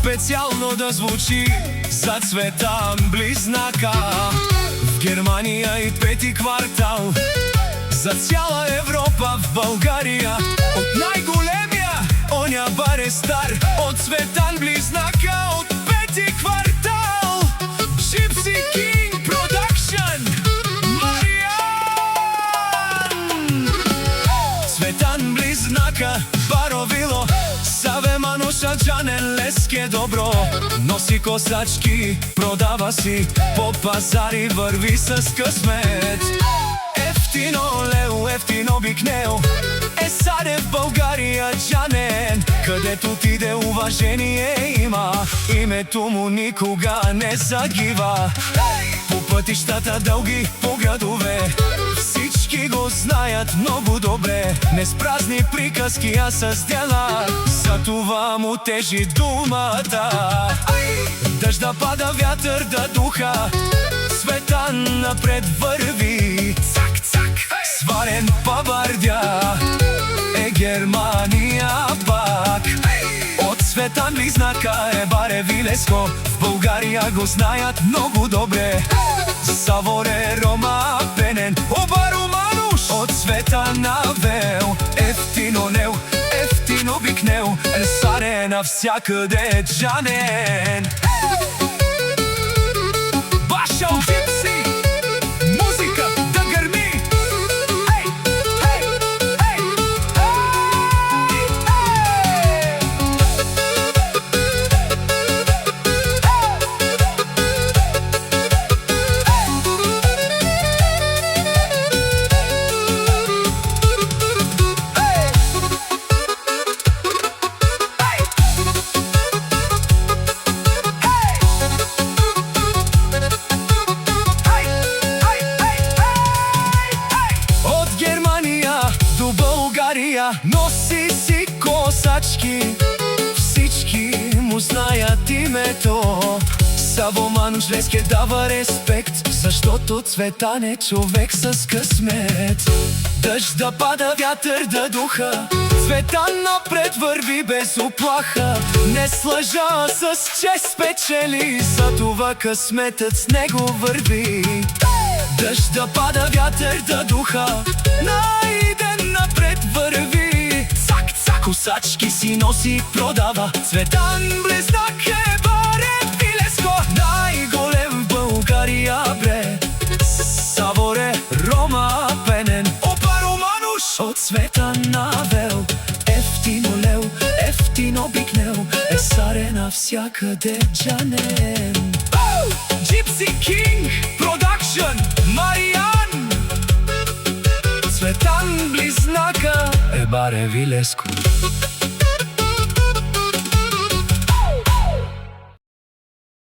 специално да звучи за Цветан Близнака. В Германия и пети квартал, за цяла Европа, в България. От най-големия, оня бар е стар, от Цветан Близнака, от пети квартал. Gypsy King Production, Мариан. Цветан Близнака, Баровило, Саве Мануша, Джанен, Леске добро. Носи косачки, продава си по пазари, върви с късмет. Ефтино лео, ефтино бикнео, е саде в България Джанен. Където отиде уважение има, името му никога не загива. По пътищата дълги, по градове, всички го знаят много добре. Не с празни приказки, а с дела, за това му тежи думата. Дъжда пада, вятър да духа, Цветан напред върви. Цак, цак, сварен пабардя е Германия пак. От Цветан Близнака е баре Вилеско, в България го знаят много добре. Саворе, Рома, Пенен, Обаро, Мануш, от Цветан Навел. Ефтино нел, ефтино бикнел, е саре навсякъде Джанен. Башал Gypsy, музика да гърми. Ей, ей, ей, носи си косачки, всички му знаят името. Саво Мануш, Леске дава респект, защото Цветан е човек с късмет. Дъжд да пада, вятър да духа, Цветан напред върви без уплаха. Не с лъжа, с чест печели, за това късметът с него върви. Дъжд да пада, вятър да духа, найден напред върви. Цак, цак, косачки си носи, продава. Цветан Близнак е баре Вилеско, най-голем в България бре. Саворе, Рома, Пенен, Обаро, Мануш, от Цветан Навел. Ефтино лео, ефтино бикнел, е саре навсякъде Джанен. Gypsy King Production, Мариан. Цветан Близнака е баре Вилеско.